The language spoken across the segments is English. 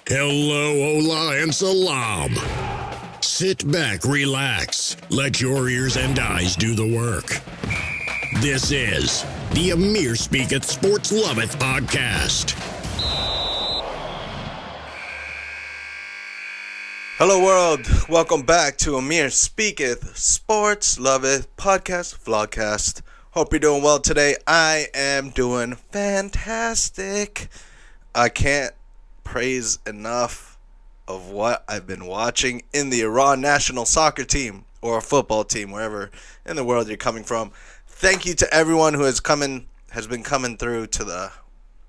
Hello, hola, and salam. Sit back, relax. Let your ears and eyes do the work. This is the Amir Speaketh Sports Loveth podcast. Hello world, welcome back to Amir Speaketh Sports Loveth podcast, vlogcast. Hope you're doing well today. I am doing fantastic. I can't praise enough of what I've been watching in the Iran national soccer team or football team, wherever in the world you're coming from. Thank you to everyone who has been coming through to the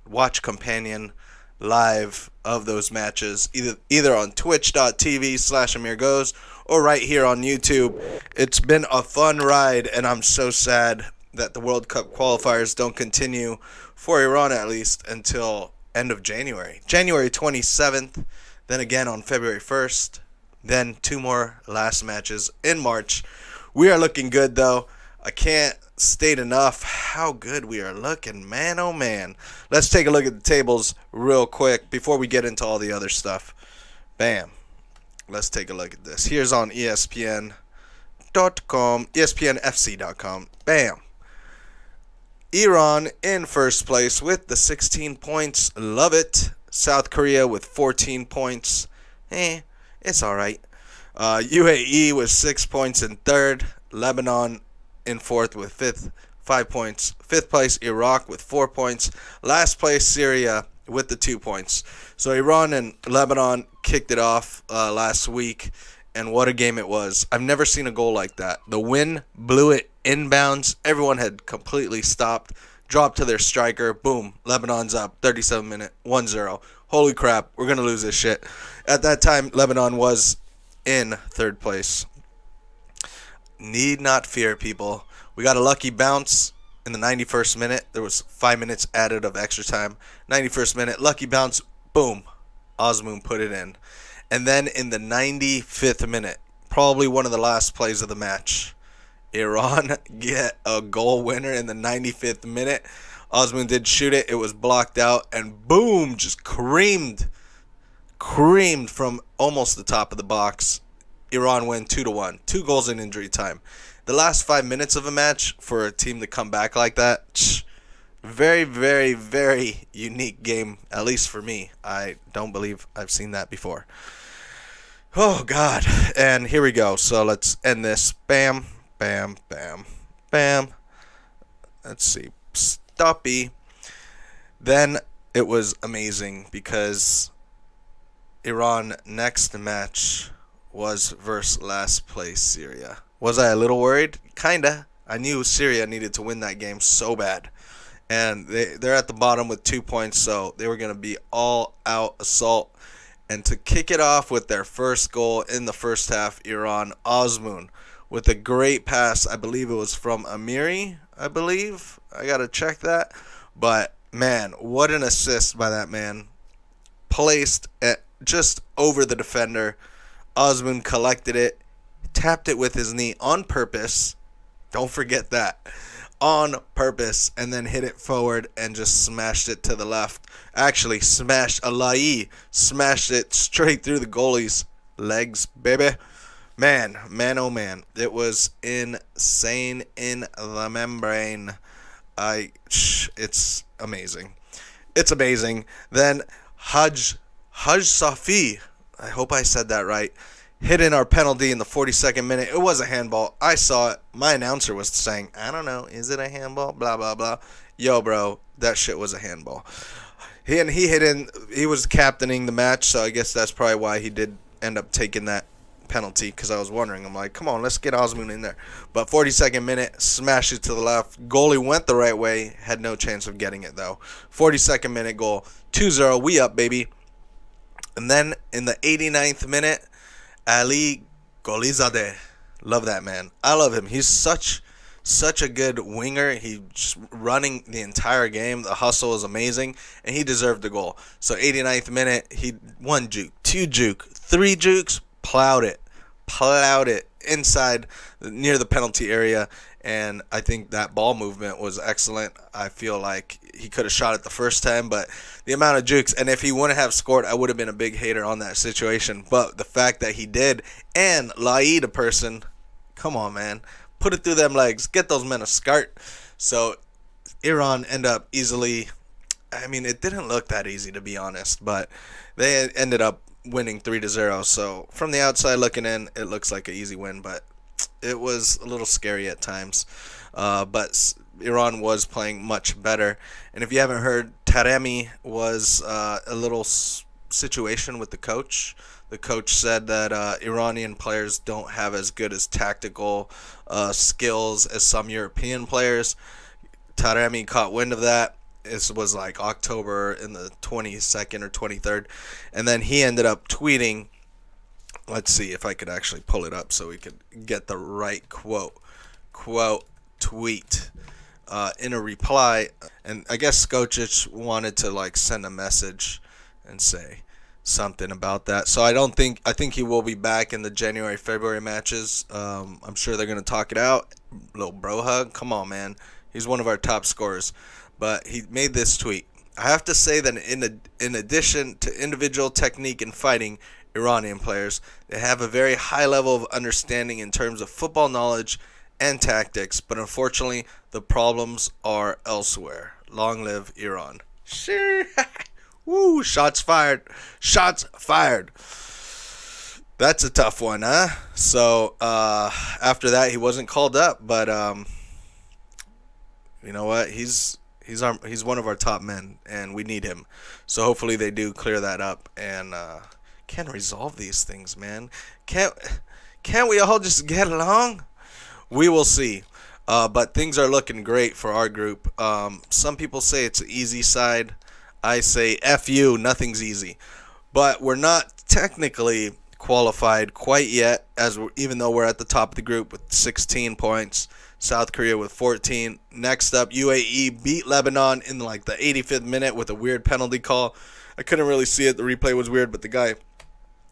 Watch Companion live of those matches, either on twitch.tv/AmirGoes or right here on YouTube. It's been a fun ride, and I'm so sad that the World Cup qualifiers don't continue, for Iran at least, until end of January 27th, then again on February 1st, then two more last matches in March. We are looking good, though. I can't state enough how good we are looking, man, oh man. Let's take a look at the tables real quick before we get into all the other stuff. Bam. Let's take a look at this. Here's on ESPN.com, ESPNFC.com. Bam. Iran in first place with the 16 points. Love it. South Korea with 14 points. It's alright. UAE with 6 points in third. Lebanon in fourth with 5 points. Fifth place, Iraq with 4 points. Last place, Syria with the 2 points. So Iran and Lebanon kicked it off last week, and what a game it was. I've never seen a goal like that. The wind blew it inbounds. Everyone had completely stopped, dropped to their striker. Boom, Lebanon's up. 37 minute, 1-0. Holy crap, we're going to lose this shit. At that time, Lebanon was in third place. Need not fear, people. We got a lucky bounce in the 91st minute. There was 5 minutes added of extra time. 91st minute, lucky bounce, boom. Osmoon put it in. And then in the 95th minute, probably one of the last plays of the match, Iran get a goal winner in the 95th minute. Osmoon did shoot it. It was blocked out. And boom, just creamed from almost the top of the box. Iran win 2-1. 2 goals in injury time. The last 5 minutes of a match for a team to come back like that, very, very, very unique game, at least for me. I don't believe I've seen that before. Oh, God. And here we go. So let's end this. Bam, bam, bam, bam. Let's see. Stoppy. Then it was amazing because Iran next match was versus last place Syria. Was I a little worried? Kinda. I knew Syria needed to win that game so bad. And they're at the bottom with 2 points, so they were going to be all-out assault. And to kick it off with their first goal in the first half, Iran, Osmoon, with a great pass. I believe it was from Amiri, I believe. I got to check that. But, man, what an assist by that man. Placed at just over the defender. Osmoon collected it, tapped it with his knee on purpose. Don't forget that. On purpose, and then hit it forward and just smashed it to the left. Actually, smashed it straight through the goalie's legs, baby. Man, oh man. It was insane in the membrane. It's amazing. It's amazing. Then Haj Safi, I hope I said that right, hit in our penalty in the 42nd minute. It was a handball. I saw it. My announcer was saying, I don't know, is it a handball? Blah, blah, blah. Yo, bro, that shit was a handball. He hit in. He was captaining the match, so I guess that's probably why he did end up taking that penalty, because I was wondering. I'm like, come on, let's get Osmoon in there. But 42nd minute, smash it to the left. Goalie went the right way. Had no chance of getting it, though. 42nd minute goal. 2-0. We up, baby. And then in the 89th minute, Ali Golizadeh. Love that man. I love him. He's such a good winger. He's just running the entire game. The hustle is amazing, and he deserved the goal. So 89th minute, he 1 juke, 2 juke, 3 jukes, plowed it inside near the penalty area, And I think that ball movement was excellent. I feel like he could have shot it the first time, but the amount of jukes, and if he wouldn't have scored, I would have been a big hater on that situation. But the fact that he did, and Laid, a person, come on, man, put it through them legs, get those men a skirt. So Iran end up easily, I mean, it didn't look that easy, to be honest, but they ended up winning 3-0. So from the outside looking in, it looks like an easy win, but it was a little scary at times. But Iran was playing much better. And if you haven't heard, Taremi was a little situation with the coach. The coach said that Iranian players don't have as good as tactical skills as some European players. Taremi caught wind of that. This was like October in the 22nd or 23rd. And then he ended up tweeting, let's see if I could actually pull it up so we could get the right tweet in a reply. And I guess Skocic wanted to like send a message and say something about that. So I think he will be back in the January-February matches. I'm sure they're going to talk it out. Little bro hug. Come on, man. He's one of our top scorers. But he made this tweet. I have to say that in addition to individual technique and fighting, Iranian players, they have a very high level of understanding in terms of football knowledge and tactics, but unfortunately the problems are elsewhere. Long live Iran. Sure. Woo, shots fired. Shots fired. That's a tough one, huh? So after that he wasn't called up, but you know what? He's one of our top men, and we need him. So hopefully they do clear that up and can resolve these things, man. Can't we all just get along? We will see. But things are looking great for our group. Some people say it's an easy side. I say F you, nothing's easy. But we're not technically qualified quite yet, even though we're at the top of the group with 16 points. South Korea with 14. Next up, Uae beat Lebanon in like the 85th minute with a weird penalty call. I couldn't really see it. The replay was weird, but the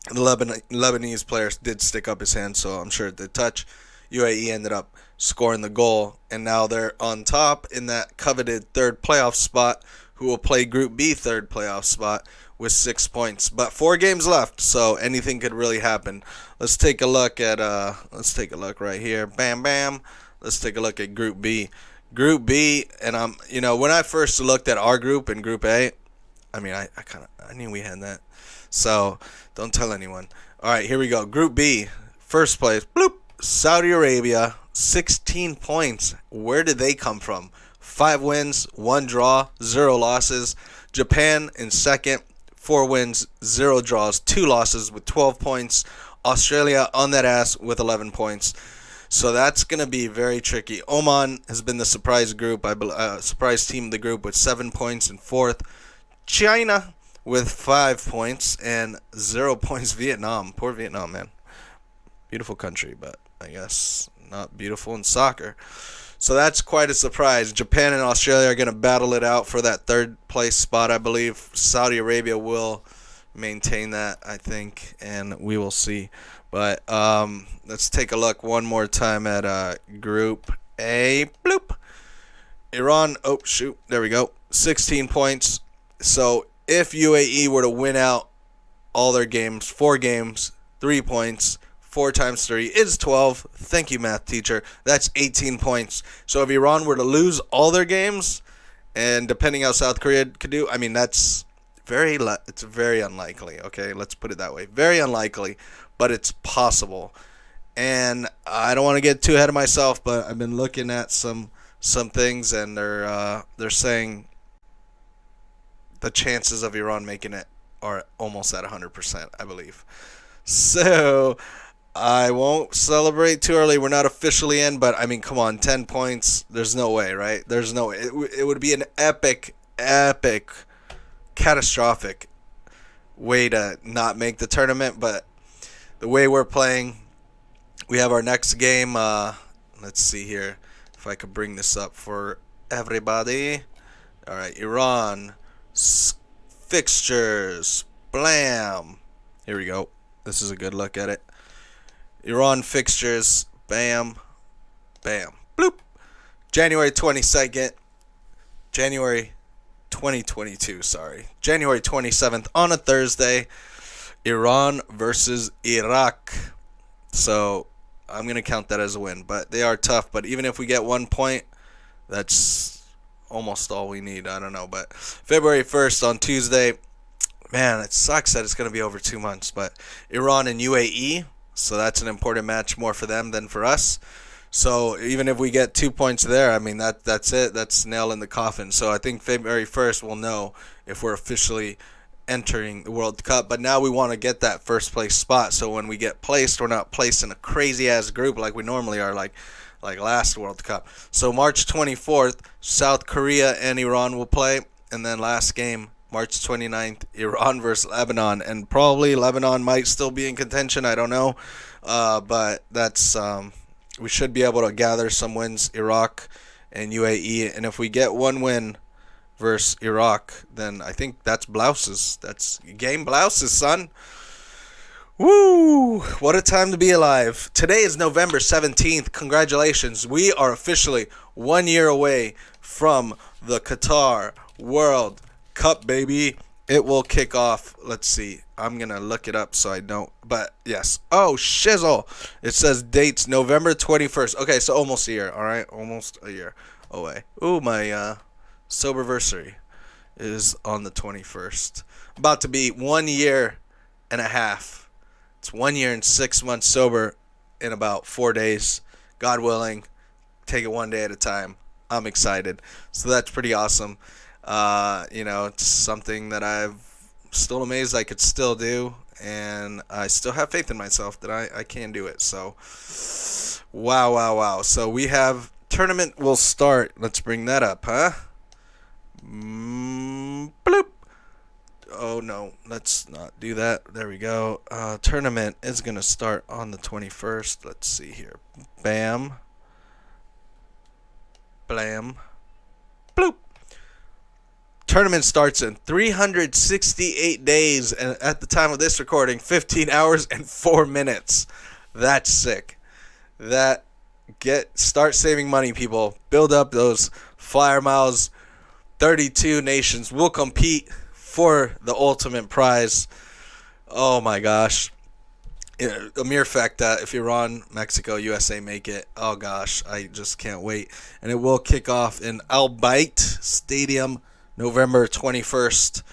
Lebanese player did stick up his hand, so I'm sure it did touch. Uae ended up scoring the goal, and now they're on top in that coveted third playoff spot, who will play Group B third playoff spot with 6 points. But 4 games left, so anything could really happen. Let's take a look right here. Bam, bam. Let's take a look at Group B. Group B, and when I first looked at our group in Group A, I knew we had that. So don't tell anyone. All right, here we go. Group B, first place. Bloop. Saudi Arabia, 16 points. Where did they come from? 5 wins, 1 draw, 0 losses. Japan in second, 4 wins, 0 draws, 2 losses with 12 points. Australia on that ass with 11 points. So that's going to be very tricky. Oman has been the surprise team of the group with 7 points in fourth. China with 5 points and 0 points. Vietnam. Poor Vietnam, man. Beautiful country, but I guess not beautiful in soccer. So that's quite a surprise. Japan and Australia are going to battle it out for that third place spot, I believe. Saudi Arabia will maintain that, I think, and we will see. But let's take a look one more time at Group A. Bloop. Iran, oh, shoot, there we go. 16 points. So if UAE were to win out all their games, 4 games, 3 points, 4 times 3 is 12. Thank you, math teacher. That's 18 points. So if Iran were to lose all their games, and depending how South Korea could do, I mean, it's very unlikely, okay? Let's put it that way. Very unlikely, but it's possible. And I don't want to get too ahead of myself, but I've been looking at some things, and they're saying the chances of Iran making it are almost at 100%, I believe. So I won't celebrate too early. We're not officially in, but I mean, come on, 10 points. There's no way, right? There's no way. It would be an epic, catastrophic way to not make the tournament, but the way we're playing, we have our next game. Let's see here if I could bring this up for everybody. All right, Iran fixtures. Blam. Here we go. This is a good look at it. Iran fixtures. Bam. Bam. Bloop. January 22nd, January 2022, sorry. January 27th on a Thursday, Iran versus Iraq. So I'm going to count that as a win. But they are tough. But even if we get 1 point, that's almost all we need. I don't know. But February 1st on Tuesday, man, it sucks that it's going to be over 2 months. But Iran and UAE, so that's an important match more for them than for us. So even if we get 2 points there, I mean, that's it. That's nail in the coffin. So I think February 1st we'll know if we're officially entering the World Cup. But now we want to get that first place spot. So when we get placed, we're not placed in a crazy-ass group like we normally are, like last World Cup. So March 24th, South Korea and Iran will play. And then last game, March 29th, Iran versus Lebanon. And probably Lebanon might still be in contention. I don't know. But that's... we should be able to gather some wins, Iraq and UAE. And if we get one win versus Iraq, then I think that's blouses. That's game blouses, son. Woo! What a time to be alive. Today is November 17th. Congratulations. We are officially 1 year away from the Qatar World Cup, baby. It will kick off. Let's see. I'm going to look it up so I don't. But, yes. Oh, shizzle. It says dates November 21st. Okay, so almost a year. All right? Almost a year away. Ooh, my soberversary is on the 21st. About to be 1 year and a half. It's 1 year and 6 months sober in about 4 days. God willing. Take it one day at a time. I'm excited. So that's pretty awesome. It's something that I've still amazed I could still do, and I still have faith in myself that I can do it. So, wow. So we have tournament will start. Let's bring that up, huh? Bloop. Oh, no, let's not do that. There we go. Tournament is going to start on the 21st. Let's see here. Bam. Blam. Bloop. Tournament starts in 368 days, and at the time of this recording, 15 hours and 4 minutes. That's sick. Start saving money, people. Build up those flyer miles. 32 nations will compete for the ultimate prize. Oh my gosh. A mere fact that if Iran, Mexico, USA make it, oh gosh, I just can't wait. And it will kick off in Uae Beat Stadium, November 21st.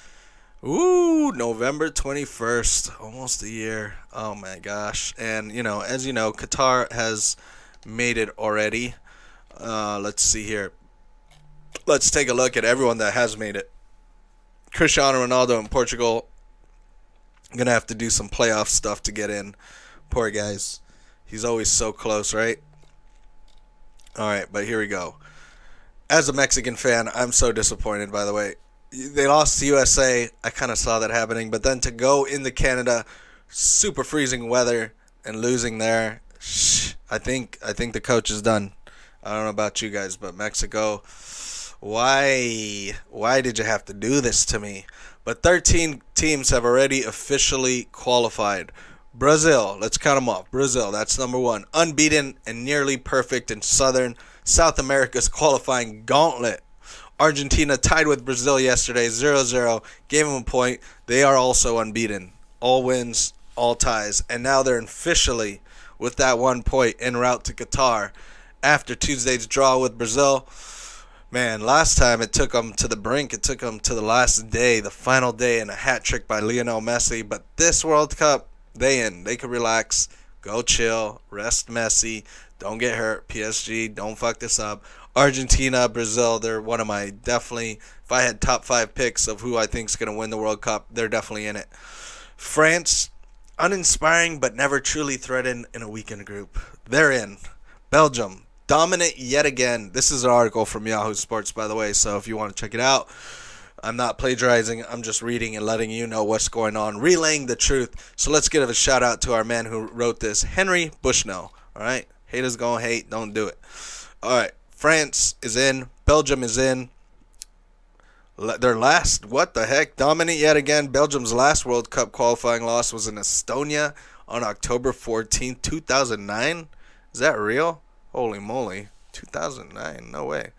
Ooh, November 21st. Almost a year. Oh my gosh. And, as you know, Qatar has made it already. Let's see here. Let's take a look at everyone that has made it. Cristiano Ronaldo in Portugal. Going to have to do some playoff stuff to get in. Poor guys. He's always so close, right? All right, but here we go. As a Mexican fan, I'm so disappointed, by the way. They lost to USA. I kind of saw that happening. But then to go into Canada, super freezing weather, and losing there, I think the coach is done. I don't know about you guys, but Mexico, why did you have to do this to me? But 13 teams have already officially qualified. Brazil, let's count them off. Brazil, that's number one. Unbeaten and nearly perfect in South America's qualifying gauntlet. Argentina tied with Brazil yesterday, 0-0. Gave them a point. They are also unbeaten. All wins, all ties. And now they're officially, with that 1 point, en route to Qatar. After Tuesday's draw with Brazil, man, last time it took them to the brink. It took them to the last day, the final day, and a hat trick by Lionel Messi. But this World Cup, they in. They can relax, go chill, rest Messi, don't get hurt. PSG, don't fuck this up. Argentina, Brazil, they're one of my definitely, if I had top 5 picks of who I think is going to win the World Cup, they're definitely in it. France, uninspiring but never truly threatened in a weekend group. They're in. Belgium, dominant yet again. This is an article from Yahoo Sports, by the way, so if you want to check it out, I'm not plagiarizing. I'm just reading and letting you know what's going on, relaying the truth. So let's give a shout out to our man who wrote this, Henry Bushnell. All right? Haters gonna hate. Don't do it. All right. France is in. Belgium is in. Their last, what the heck? Dominant yet again. Belgium's last World Cup qualifying loss was in Estonia on October 14, 2009. Is that real? Holy moly. 2009, no way.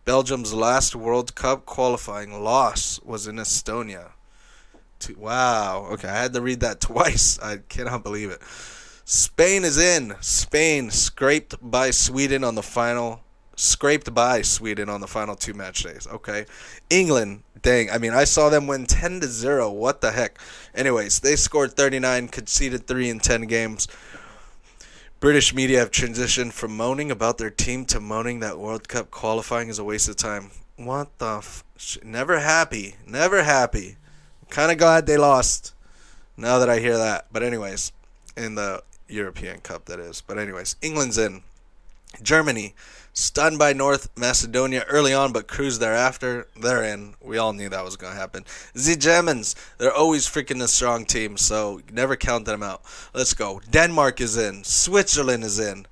Belgium's last World Cup qualifying loss was in Estonia. Wow. Okay, I had to read that twice. I cannot believe it. Spain is in. Spain scraped by Sweden on the final 2 match days. Okay. England, dang. I mean, I saw them win 10-0. What the heck? Anyways, they scored 39, conceded 3 in 10 games. British media have transitioned from moaning about their team to moaning that World Cup qualifying is a waste of time. What the Never happy. Never happy. Kind of glad they lost now that I hear that. But anyways, in the European Cup, that is. But anyways, England's in. Germany, stunned by North Macedonia early on, but cruised thereafter. They're in. We all knew that was going to happen. The Germans, they're always freaking a strong team, so never count them out. Let's go. Denmark is in. Switzerland is in.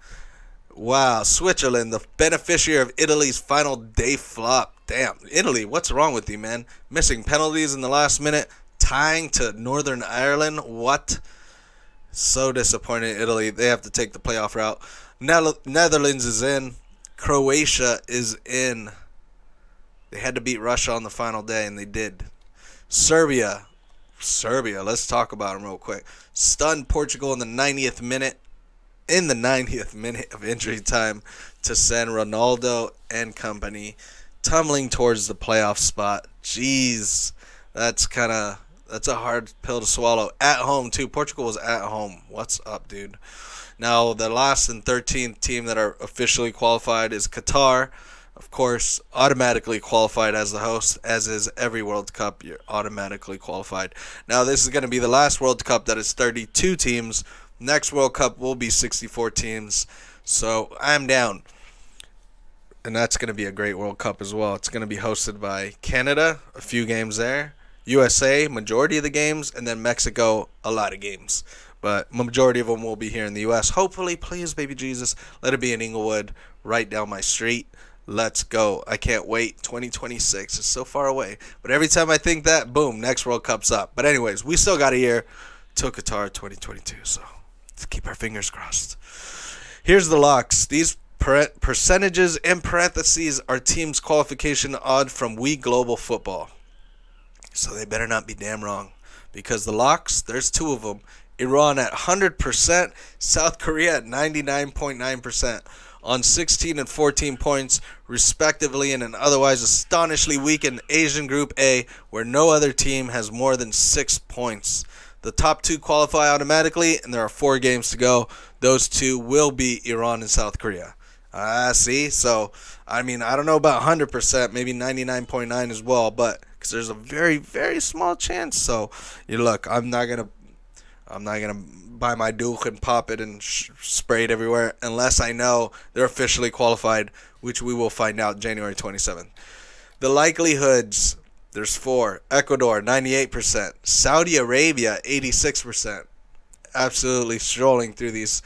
Wow, Switzerland, the beneficiary of Italy's final day flop. Damn, Italy, what's wrong with you, man? Missing penalties in the last minute, tying to Northern Ireland. What? So disappointed, Italy. They have to take the playoff route. Netherlands is in. Croatia is in. They had to beat Russia on the final day, and they did. Serbia, let's talk about them real quick. Stunned Portugal in the 90th minute. In the 90th minute of injury time to send Ronaldo and company tumbling towards the playoff spot. Jeez, that's a hard pill to swallow. At home, too. Portugal was at home. What's up, dude? Now, the last and 13th team that are officially qualified is Qatar. Of course, automatically qualified as the host, as is every World Cup. You're automatically qualified. Now, this is going to be the last World Cup that is 32 teams. Next World Cup will be 64 teams. So, I'm down. And that's going to be a great World Cup as well. It's going to be hosted by Canada, a few games there. USA, majority of the games. And then Mexico, a lot of games. But majority of them will be here in the U.S. Hopefully, please, baby Jesus, let it be in Inglewood, right down my street. Let's go. I can't wait. 2026 is so far away. But every time I think that, boom, next World Cup's up. But anyways, we still got a year till Qatar 2022. So let's keep our fingers crossed. Here's the locks. These percentages in parentheses are teams' qualification odd from We Global Football. So they better not be damn wrong. Because the locks, there's 2 of them. Iran at 100%, South Korea at 99.9%, on 16 and 14 points, respectively, in an otherwise astonishingly weakened Asian Group A, where no other team has more than 6 points. The top 2 qualify automatically, and there are 4 games to go. Those 2 will be Iran and South Korea. See? So, I mean, I don't know about 100%, maybe 99.9 as well, but because there's a very, very small chance. So, you look, I'm not gonna buy my Duke and pop it and spray it everywhere unless I know they're officially qualified, which we will find out January 27th. The likelihoods, there's 4. Ecuador, 98%. Saudi Arabia, 86%. Absolutely strolling through these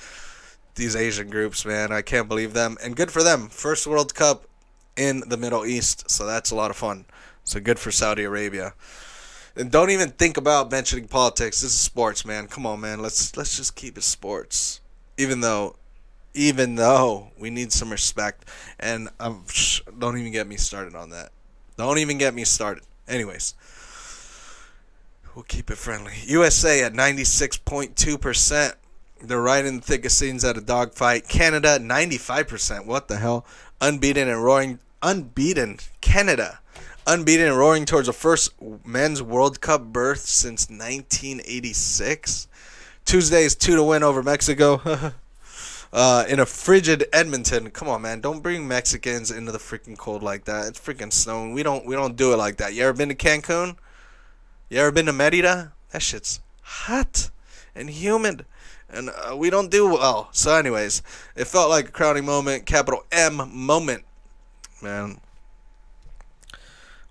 Asian groups, man. I can't believe them. And good for them. First World Cup in the Middle East, so that's a lot of fun. So good for Saudi Arabia. And don't even think about mentioning politics. This is sports, man. Come on, man. Let's just keep it sports. Even though we need some respect. And don't even get me started on that. Don't even get me started. Anyways, we'll keep it friendly. USA at 96.2%. They're right in the thick of scenes at a dogfight. Canada, 95%. What the hell? Unbeaten Canada. Unbeaten and roaring towards a first men's World Cup berth since 1986. Tuesday's 2-win over Mexico. In a frigid Edmonton. Come on, man. Don't bring Mexicans into the freaking cold like that. It's freaking snowing. We don't do it like that. You ever been to Cancun? You ever been to Merida? That shit's hot and humid. And we don't do well. So anyways, it felt like a crowning moment. Capital M moment. Man.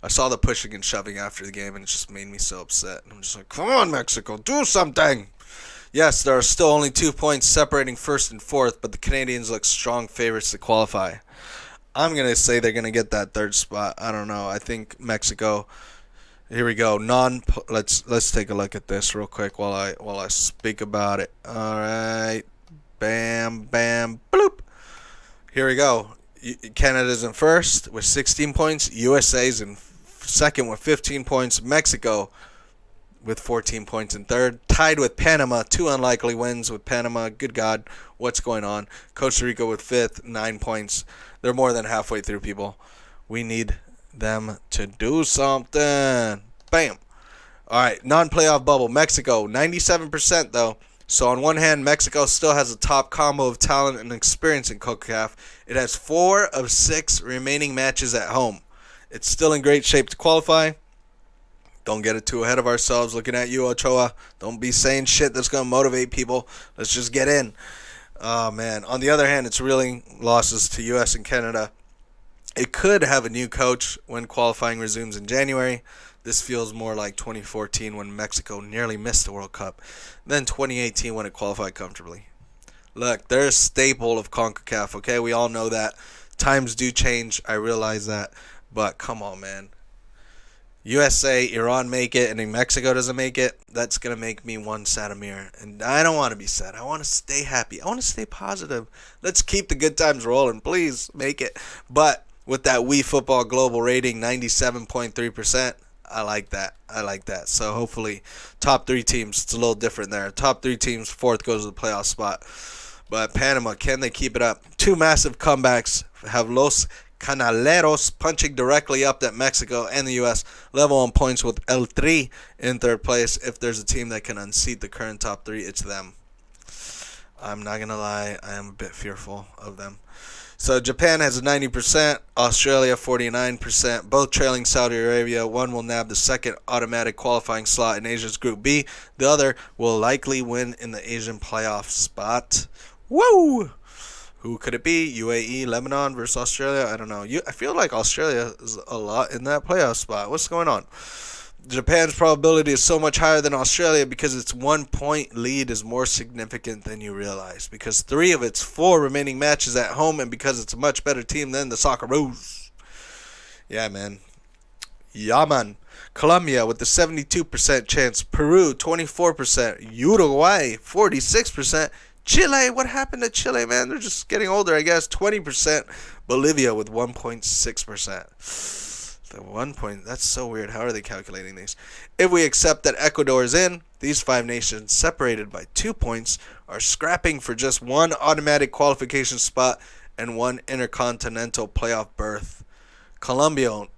I saw the pushing and shoving after the game, and it just made me so upset. And I'm just like, come on, Mexico, do something. Yes, there are still only 2 points separating first and fourth, but the Canadians look strong favorites to qualify. I'm going to say they're going to get that 3rd spot. I don't know. I think Mexico. Here we go. Let's take a look at this real quick while I speak about it. All right. Bam, bam, bloop. Here we go. Canada's in first with 16 points. USA's in second with 15 points. Mexico with 14 points in third. Tied with Panama. 2 unlikely wins with Panama. Good God, what's going on? Costa Rica with fifth, 9 points. They're more than halfway through, people. We need them to do something. Bam. All right, non-playoff bubble. Mexico, 97% though. So on one hand, Mexico still has a top combo of talent and experience in CONCACAF. It has 4 of 6 remaining matches at home. It's still in great shape to qualify. Don't get it too ahead of ourselves. Looking at you, Ochoa. Don't be saying shit that's going to motivate people. Let's just get in. Oh, man. On the other hand, it's really losses to U.S. and Canada. It could have a new coach when qualifying resumes in January. This feels more like 2014 when Mexico nearly missed the World Cup, then 2018 when it qualified comfortably. Look, they're a staple of CONCACAF, okay? We all know that. Times do change, I realize that. But come on, man. USA, Iran make it, and then Mexico doesn't make it. That's going to make me one Sadamir. And I don't want to be sad. I want to stay happy. I want to stay positive. Let's keep the good times rolling. Please make it. But with that Wii Football Global rating, 97.3%, I like that. So hopefully, top 3 teams, it's a little different there. Top 3 teams, fourth goes to the playoff spot. But Panama, can they keep it up? 2 massive comebacks have Los Canaleros punching directly up at Mexico and the U.S. level on points with El Tri in third place. If there's a team that can unseat the current top 3, it's them. I'm not going to lie, I am a bit fearful of them. So Japan has a 90%, Australia 49%, both trailing Saudi Arabia. One will nab the second automatic qualifying slot in Asia's Group B. The other will likely win in the Asian playoff spot. Woo! Who could it be? UAE, Lebanon versus Australia? I don't know. I feel like Australia is a lot in that playoff spot. What's going on? Japan's probability is so much higher than Australia because its 1-point lead is more significant than you realize. Because 3 of its 4 remaining matches at home, and because it's a much better team than the Socceroos. Yeah, man. Yaman. Colombia with the 72% chance. Peru, 24%. Uruguay, 46%. Chile, what happened to Chile, man? They're just getting older, I guess. 20%. Bolivia with 1.6%. The 1 point, that's so weird. How are they calculating these? If we accept that Ecuador is in, these 5 nations, separated by 2 points, are scrapping for just 1 automatic qualification spot and 1 intercontinental playoff berth. Colombia,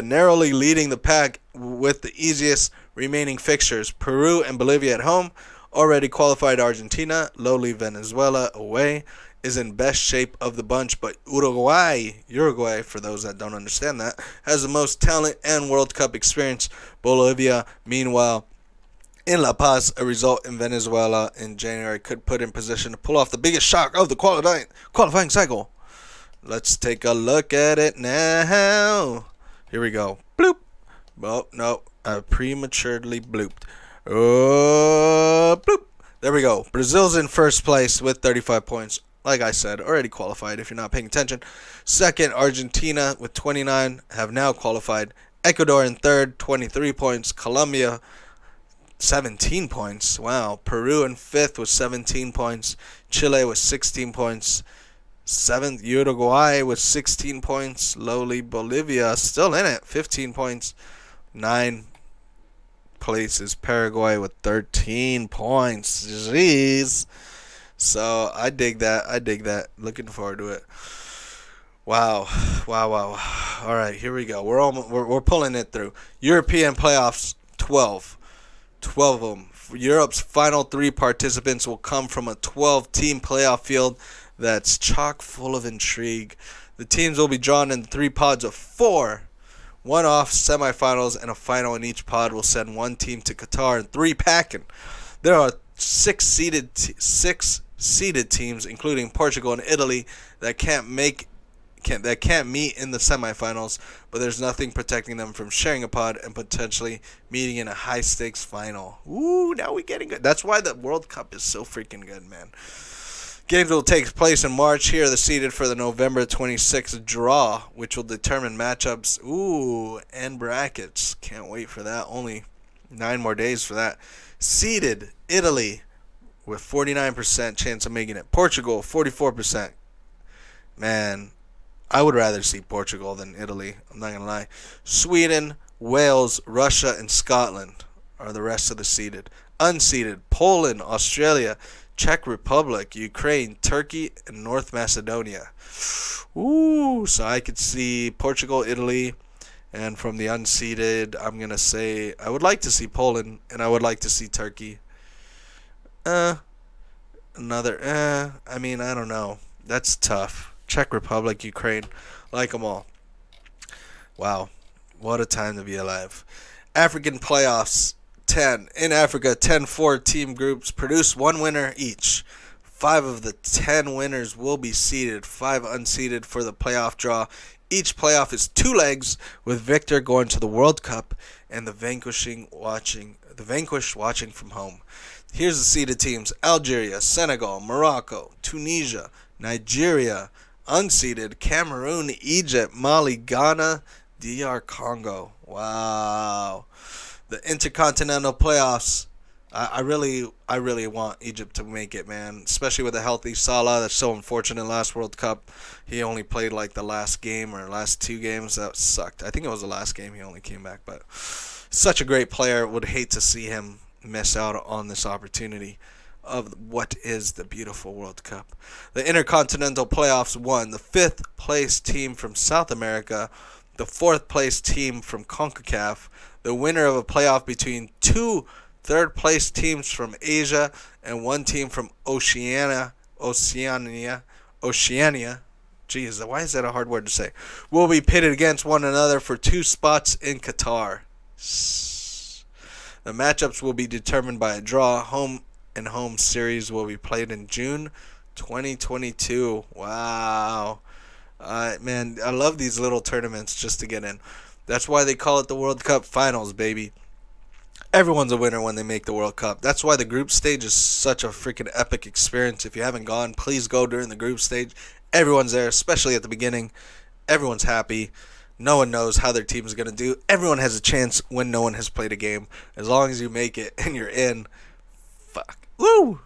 narrowly leading the pack with the easiest remaining fixtures. Peru and Bolivia at home, already qualified Argentina, lowly Venezuela away, is in best shape of the bunch, but Uruguay, for those that don't understand that, has the most talent and World Cup experience. Bolivia, meanwhile, in La Paz, a result in Venezuela in January could put in position to pull off the biggest shock of the qualifying cycle. Let's take a look at it now. Here we go. Bloop. Well, no, I prematurely blooped. Oh, bloop. There we go. Brazil's in first place with 35 points. Like I said, already qualified if you're not paying attention. Second, Argentina with 29 have now qualified. Ecuador in third, 23 points. Colombia, 17 points. Wow. Peru in fifth with 17 points. Chile with 16 points. Seventh, Uruguay with 16 points. Lowly Bolivia still in it, 15 points. 9 places Paraguay with 13 points. Jeez. So I dig that. Looking forward to it. Wow. All right, here we go. We're pulling it through. European playoffs, 12 of them. Europe's final 3 participants will come from a 12-team playoff field that's chock full of intrigue. The teams will be drawn in 3 pods of 4. One-off semifinals and a final in each pod will send 1 team to Qatar and 3 packing. There are 6 seeded teams, including Portugal and Italy, that can't meet in the semifinals, but there's nothing protecting them from sharing a pod and potentially meeting in a high-stakes final. Ooh, now we're getting good. That's why the World Cup is so freaking good, man. Games will take place in March. Here are the seeded for the November 26th draw, which will determine matchups. Ooh, and brackets. Can't wait for that. Only 9 more days for that. Seeded Italy with 49% chance of making it. Portugal, 44%. Man, I would rather see Portugal than Italy. I'm not going to lie. Sweden, Wales, Russia, and Scotland are the rest of the seeded. Unseeded, Poland, Australia, Czech Republic, Ukraine, Turkey, and North Macedonia. Ooh, so I could see Portugal, Italy, and from the unseeded, I'm going to say I would like to see Poland, and I would like to see Turkey. I don't know. That's tough. Czech Republic, Ukraine, like them all. Wow, what a time to be alive. African playoffs, 10. In Africa, 10 4-team groups produce one winner each. 5 of the 10 winners will be seeded, 5 unseeded for the playoff draw. Each playoff is 2 legs, with victor going to the World Cup and the vanquished watching from home. Here's the seeded teams: Algeria, Senegal, Morocco, Tunisia, Nigeria. Unseeded: Cameroon, Egypt, Mali, Ghana, DR Congo. Wow. The Intercontinental Playoffs. I really want Egypt to make it, man. Especially with a healthy Salah. That's so unfortunate. Last World Cup, he only played like the last game or last 2 games. That sucked. I think it was the last game he only came back. But such a great player. Would hate to see him miss out on this opportunity of what is the beautiful World Cup. The Intercontinental Playoffs won. The 5th place team from South America, the 4th place team from CONCACAF, the winner of a playoff between 2 third-place teams from Asia and 1 team from Oceania. Jeez, why is that a hard word to say? Will be pitted against one another for 2 spots in Qatar. The matchups will be determined by a draw. Home and home series will be played in June 2022. Wow. Man, I love these little tournaments just to get in. That's why they call it the World Cup Finals, baby. Everyone's a winner when they make the World Cup. That's why the group stage is such a freaking epic experience. If you haven't gone, please go during the group stage. Everyone's there, especially at the beginning. Everyone's happy. No one knows how their team is going to do. Everyone has a chance when no one has played a game. As long as you make it and you're in, fuck. Woo!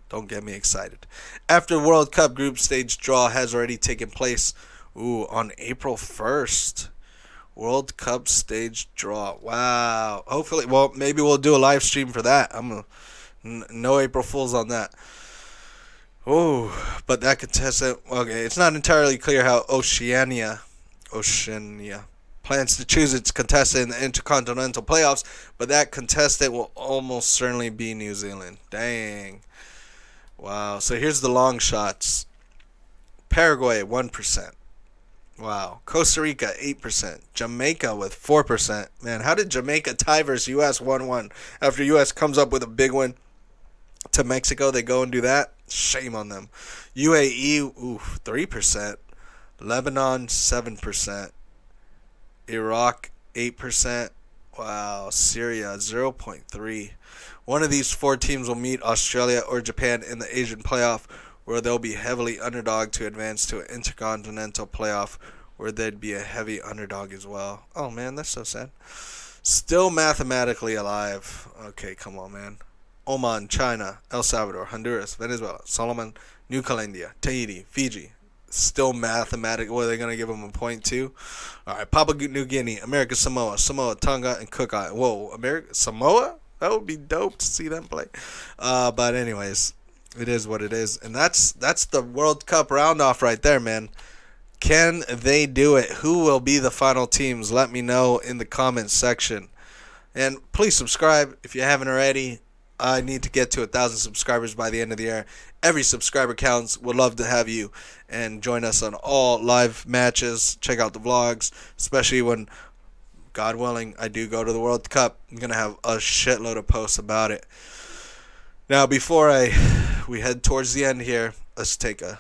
Don't get me excited. After the World Cup group stage draw has already taken place, on April 1st. World Cup stage draw. Wow. Hopefully, well, maybe we'll do a live stream for that. No April Fools on that. But that contestant, okay, it's not entirely clear how Oceania plans to choose its contestant in the Intercontinental Playoffs, but that contestant will almost certainly be New Zealand. Dang. Wow. So here's the long shots. Paraguay, 1%. Wow. Costa Rica, 8%. Jamaica with 4%. Man, how did Jamaica tie versus U.S. 1-1? After U.S. comes up with a big win to Mexico, they go and do that? Shame on them. UAE, 3%. Lebanon, 7%. Iraq, 8%. Wow. Syria, 0.3%. One of these 4 teams will meet Australia or Japan in the Asian playoff, where they'll be heavily underdog to advance to an Intercontinental Playoff, where they'd be a heavy underdog as well. Oh, man, that's so sad. Still mathematically alive. Okay, come on, man. Oman, China, El Salvador, Honduras, Venezuela, Solomon, New Caledonia, Tahiti, Fiji. Still mathematically. What, are they going to give them a point too? All right, Papua New Guinea, American Samoa, Tonga, and Cook Islands. Whoa, Samoa? That would be dope to see them play. But anyways, it is what it is. And that's the World Cup round-off right there, man. Can they do it? Who will be the final teams? Let me know in the comments section. And please subscribe if you haven't already. I need to get to 1,000 subscribers by the end of the year. Every subscriber counts. Would love to have you and join us on all live matches. Check out the vlogs, especially when, God willing, I do go to the World Cup. I'm going to have a shitload of posts about it. Now, before we head towards the end here, let's take a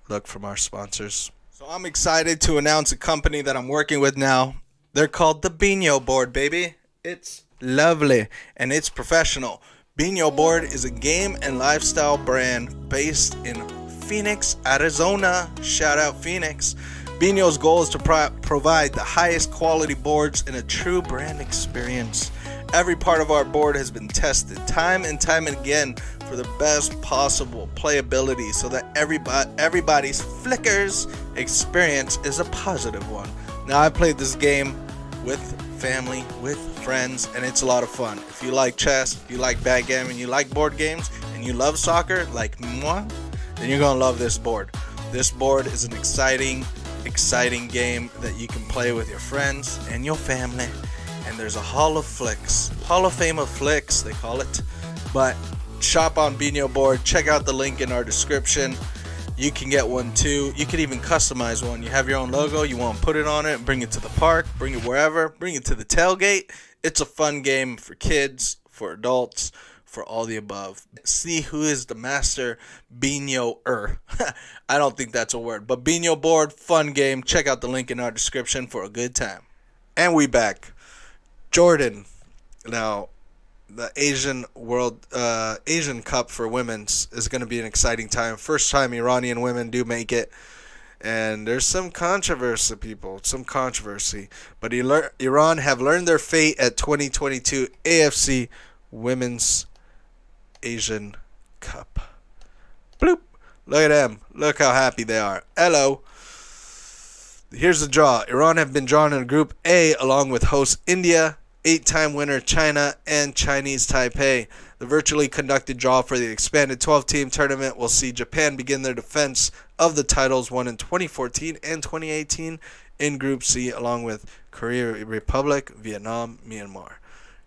look from our sponsors. So I'm excited to announce a company that I'm working with now. They're called the Binho Board, baby. It's lovely and it's professional. Binho Board is a game and lifestyle brand based in Phoenix, Arizona. Shout out Phoenix. Binho's goal is to provide the highest quality boards in a true brand experience. Every part of our board has been tested time and time again for the best possible playability so that everybody's Flickers experience is a positive one. Now, I played this game with family, with friends, and it's a lot of fun. If you like chess, if you like backgammon, you like board games, and you love soccer like moi, then you're gonna love this board. This board is an exciting game that you can play with your friends and your family. And there's a Hall of Fame of Flicks, they call it. But shop on Binho Board. Check out the link in our description. You can get one too. You can even customize one. You have your own logo. You want to put it on it, bring it to the park, bring it wherever, bring it to the tailgate. It's a fun game for kids, for adults, for all the above. See who is the master Binho-er. I don't think that's a word. But Binho Board, fun game. Check out the link in our description for a good time. And we back. Jordan. Now, the Asian Cup for women's is going to be an exciting time. First time Iranian women do make it. And there's some controversy, people. Some controversy. But Iran have learned their fate at 2022 AFC Women's Asian Cup. Bloop. Look at them. Look how happy they are. Hello. Here's the draw. Iran have been drawn in Group A along with host India, 8-time winner China, and Chinese Taipei. The virtually conducted draw for the expanded 12-team tournament will see Japan begin their defense of the titles won in 2014 and 2018 in Group C, along with Korea Republic, Vietnam, Myanmar.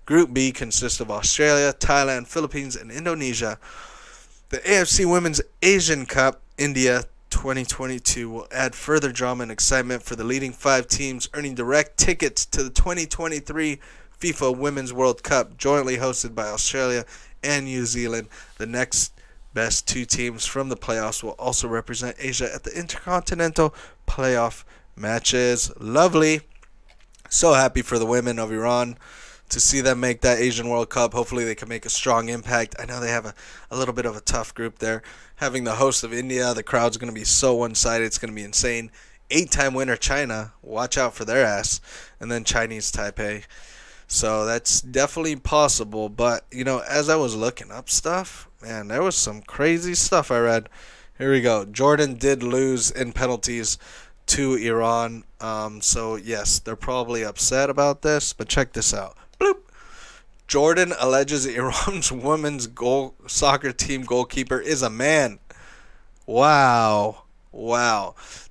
Group B consists of Australia, Thailand, Philippines, and Indonesia. The AFC Women's Asian Cup India 2022 will add further drama and excitement for the leading 5 teams, earning direct tickets to the 2023 FIFA Women's World Cup, jointly hosted by Australia and New Zealand. The next best 2 teams from the playoffs will also represent Asia at the Intercontinental Playoff matches. Lovely. So happy for the women of Iran to see them make that Asian World Cup. Hopefully they can make a strong impact. I know they have a little bit of a tough group there. Having the host of India, the crowd's going to be so one-sided. It's going to be insane. 8-time winner China. Watch out for their ass. And then Chinese Taipei. So that's definitely possible. But, you know, as I was looking up stuff, man, there was some crazy stuff I read. Here we go. Jordan did lose in penalties to Iran. So, yes, they're probably upset about this. But check this out. Bloop. Jordan alleges Iran's women's soccer team goalkeeper is a man. Wow.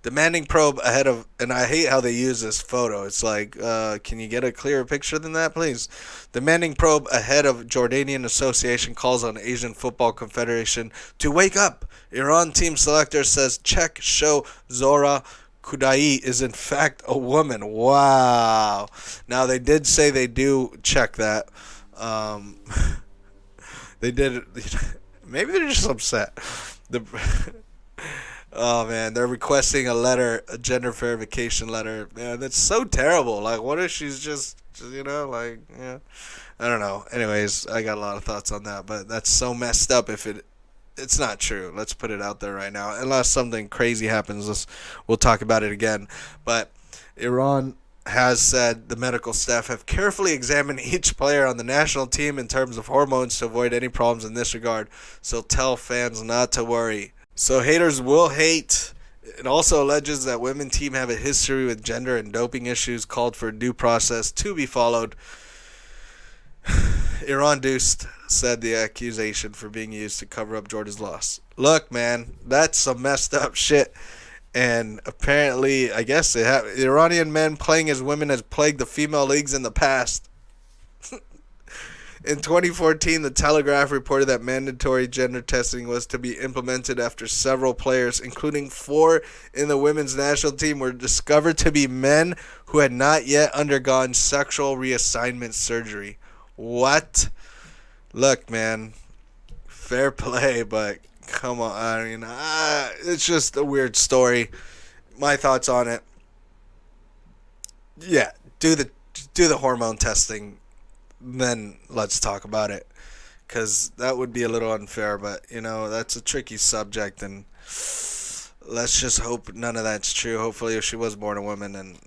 Demanding probe ahead of, and I hate how they use this photo. It's like, can you get a clearer picture than that, please? Demanding probe ahead of Jordanian Association calls on Asian Football Confederation to wake up. Iran team selector says Czech show Zora Kudai is in fact a woman. Wow. Now they did say they do check that. They did. Maybe they're just upset. Oh man, they're requesting a gender verification letter. Man, that's so terrible. Like, what if she's just you know, like, yeah, I don't know. Anyways, I got a lot of thoughts on that, but that's so messed up. If it's not true. Let's put it out there right now. Unless something crazy happens, we'll talk about it again. But Iran has said the medical staff have carefully examined each player on the national team in terms of hormones to avoid any problems in this regard. So tell fans not to worry. So haters will hate. It also alleges that women's team have a history with gender and doping issues, called for due process to be followed. Iran Deuced said the accusation for being used to cover up Jordan's loss. Look, man, that's some messed up shit. And apparently, I guess Iranian men playing as women has plagued the female leagues in the past. In 2014, the Telegraph reported that mandatory gender testing was to be implemented after several players, including 4 in the women's national team, were discovered to be men who had not yet undergone sexual reassignment surgery. What? Look, man, fair play, but come on. I mean, it's just a weird story. My thoughts on it. Yeah, do the hormone testing. Then let's talk about it, because that would be a little unfair, but you know, that's a tricky subject, and let's just hope none of that's true. Hopefully, if she was born a woman, and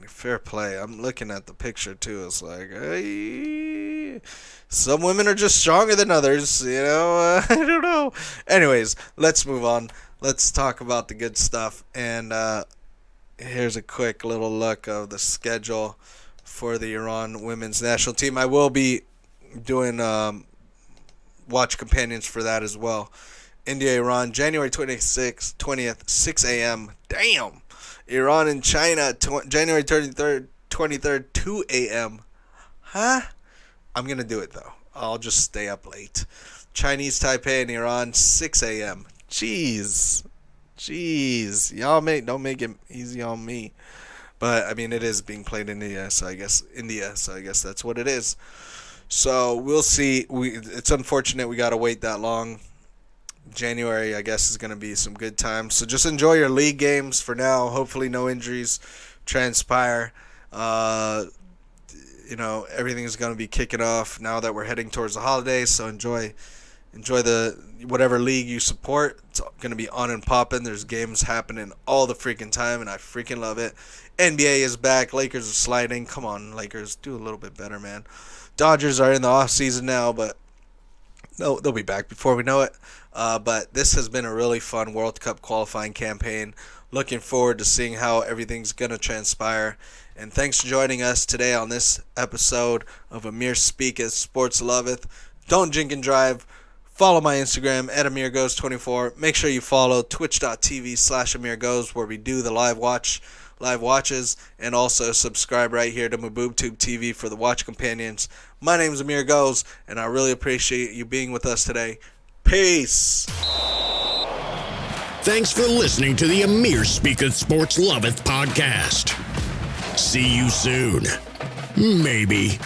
fair play. I'm looking at the picture too. It's like, hey, Some women are just stronger than others, you know. I don't know. Anyways, let's move on. Let's talk about the good stuff. And here's a quick little look of the schedule for the Iran Women's National Team. I will be doing watch companions for that as well. India, Iran, January 20th, 6 a.m. Damn. Iran and China, January 23rd, 2 a.m. Huh? I'm going to do it, though. I'll just stay up late. Chinese Taipei and Iran, 6 a.m. Jeez. Y'all don't make it easy on me. But, I mean, it is being played in India, so I guess that's what it is. So, we'll see. It's unfortunate we got to wait that long. January, I guess, is going to be some good times. So, just enjoy your league games for now. Hopefully, no injuries transpire. Everything's going to be kicking off now that we're heading towards the holidays. So enjoy the whatever league you support. It's going to be on and popping. There's games happening all the freaking time, and I freaking love it. NBA is back. Lakers are sliding. Come on, Lakers, do a little bit better, man. Dodgers are in the off season now, but they'll be back before we know it. But this has been a really fun World Cup qualifying campaign. Looking forward to seeing how everything's going to transpire. And thanks for joining us today on this episode of Amir Speaketh Sports Loveth. Don't drink and drive. Follow my Instagram at AmirGoes24. Make sure you follow twitch.tv/AmirGoes where we do the live watches. And also subscribe right here to MaboobTube TV for the watch companions. My name is Amir Goes, and I really appreciate you being with us today. Peace. Thanks for listening to the Amir Speaketh Sports Loveth podcast. See you soon. Maybe.